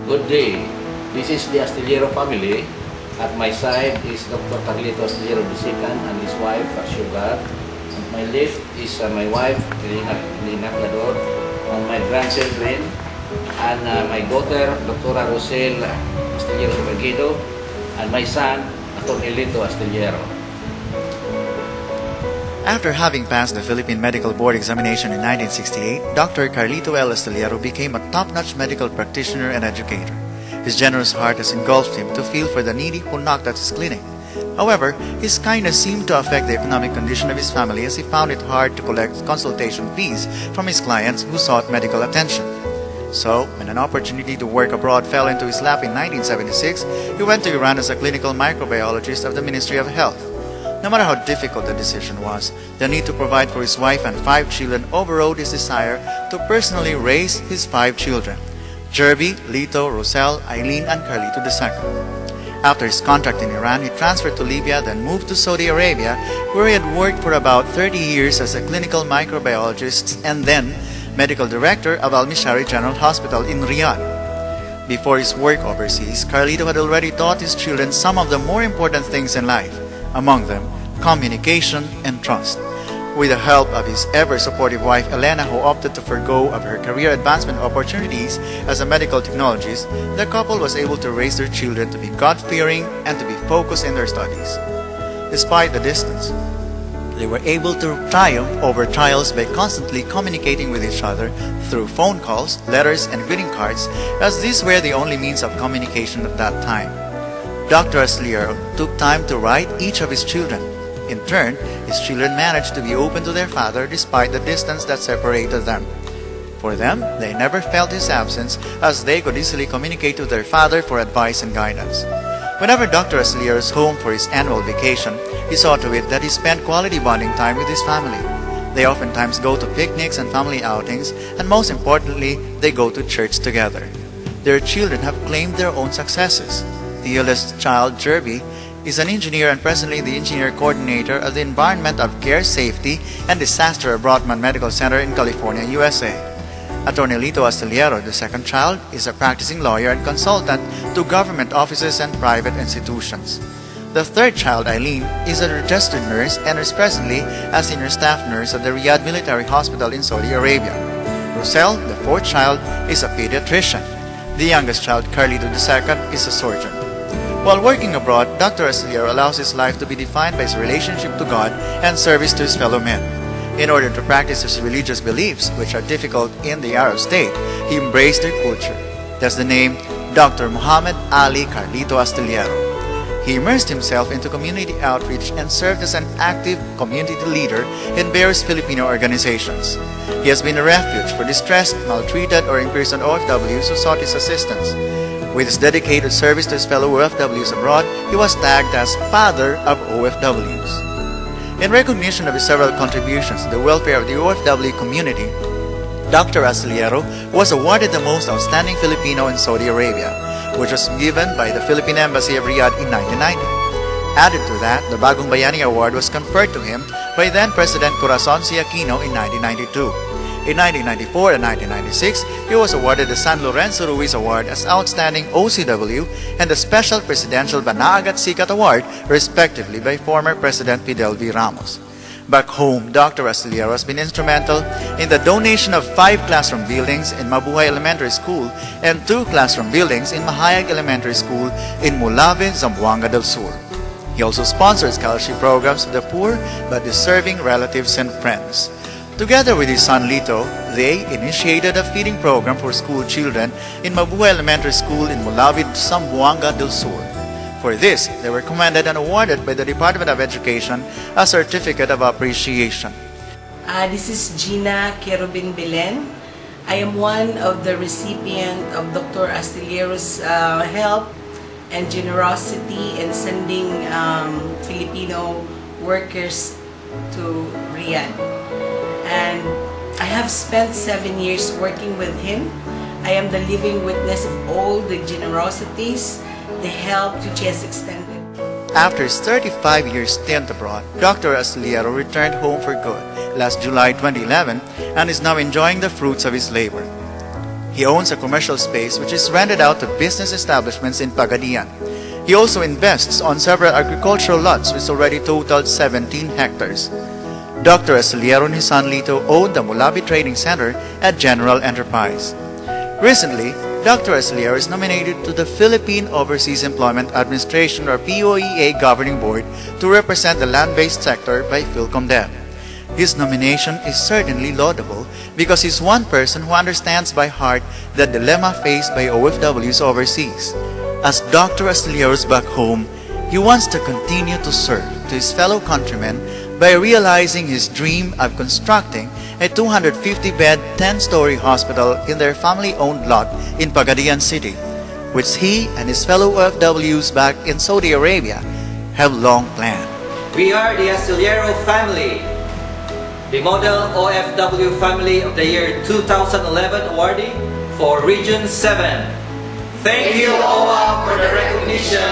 Good day. This is the Astillero family. At my side is Dr. Carlito Astillero II and his wife, Sugar. At my left is my wife, Elena Clador, and my grandchildren, and my daughter, Dr. Rosel Astillero Supergido, and my son, Dr. Elito Astillero. After having passed the Philippine Medical Board examination in 1968, Dr. Carlito L. Astillero became a top-notch medical practitioner and educator. His generous heart has engulfed him to feel for the needy who knocked at his clinic. However, his kindness seemed to affect the economic condition of his family as he found it hard to collect consultation fees from his clients who sought medical attention. So, when an opportunity to work abroad fell into his lap in 1976, he went to Iran as a clinical microbiologist of the Ministry of Health. No matter how difficult the decision was, the need to provide for his wife and 5 children overrode his desire to personally raise his 5 children: Jerby, Lito, Rosel, Eileen, and Carlito II. After his contract in Iran, he transferred to Libya, then moved to Saudi Arabia, where he had worked for about 30 years as a clinical microbiologist and then medical director of Al-Mishari General Hospital in Riyadh. Before his work overseas, Carlito had already taught his children some of the more important things in life, among them communication and trust. With the help of his ever-supportive wife Elena, who opted to forgo of her career advancement opportunities as a medical technologist, the couple was able to raise their children to be God-fearing and to be focused in their studies. Despite the distance, they were able to triumph over trials by constantly communicating with each other through phone calls, letters, and greeting cards, as these were the only means of communication at that time. Dr. Astillero took time to write each of his children. In turn, his children managed to be open to their father despite the distance that separated them. For them, they never felt his absence, as they could easily communicate to their father for advice and guidance. Whenever Dr. Astillero is home for his annual vacation, he saw to it that he spent quality bonding time with his family. They oftentimes go to picnics and family outings, and most importantly, they go to church together. Their children have claimed their own successes. The eldest child, Jerby, is an engineer and presently the engineer coordinator of the Environment of Care, Safety, and Disaster at Broadman Medical Center in California, USA. Attorney Lito Astillero, the second child, is a practicing lawyer and consultant to government offices and private institutions. The third child, Eileen, is a registered nurse and is presently a senior staff nurse at the Riyadh Military Hospital in Saudi Arabia. Rosel, the fourth child, is a pediatrician. The youngest child, Carlito II, is a surgeon. While working abroad, Dr. Astillero allows his life to be defined by his relationship to God and service to his fellow men. In order to practice his religious beliefs, which are difficult in the Arab state, he embraced their culture. Thus the name Dr. Muhammad Ali Carlito Astillero. He immersed himself into community outreach and served as an active community leader in various Filipino organizations. He has been a refuge for distressed, maltreated, or imprisoned OFWs who sought his assistance. With his dedicated service to his fellow OFWs abroad, he was tagged as Father of OFWs. In recognition of his several contributions to the welfare of the OFW community, Dr. Astillero was awarded the Most Outstanding Filipino in Saudi Arabia, which was given by the Philippine Embassy of Riyadh in 1990. Added to that, the Bagong Bayani Award was conferred to him by then-President Corazon C. Aquino in 1992. In 1994 and 1996, he was awarded the San Lorenzo Ruiz Award as Outstanding OCW and the Special Presidential Banaagat Sikat Award, respectively, by former President Fidel V. Ramos. Back home, Dr. Astillero has been instrumental in the donation of 5 classroom buildings in Mabuhay Elementary School and 2 classroom buildings in Mahayag Elementary School in Mulave, Zamboanga del Sur. He also sponsors scholarship programs to the poor but deserving relatives and friends. Together with his son Lito, they initiated a feeding program for school children in Mabuhay Elementary School in Mulave, Zamboanga del Sur. For this, they were commended and awarded by the Department of Education a Certificate of Appreciation. This is Gina Kerubin Belen. I am one of the recipients of Dr. Astillero's help and generosity in sending Filipino workers to Riyadh. And I have spent 7 years working with him. I am the living witness of all the generosities, the help which he has extended. After his 35-year stint abroad, Dr. Astillero returned home for good last July 2011 and is now enjoying the fruits of his labor. He owns a commercial space which is rented out to business establishments in Pagadian. He also invests on several agricultural lots which already totaled 17 hectares. Dr. Astillero and his son Lito own the Mulabi Trading Center at General Enterprise. Recently, Dr. Astillero is nominated to the Philippine Overseas Employment Administration or POEA Governing Board to represent the land-based sector by PhilComDev. His nomination is certainly laudable because he's one person who understands by heart the dilemma faced by OFWs overseas. As Dr. Astillero's back home, he wants to continue to serve to his fellow countrymen by realizing his dream of constructing a 250-bed, 10-story hospital in their family-owned lot in Pagadian City, which he and his fellow OFWs back in Saudi Arabia have long planned. We are the Astillero family, the Model OFW Family of the Year 2011 awardee for Region 7. Thank you, OWA, for the recognition.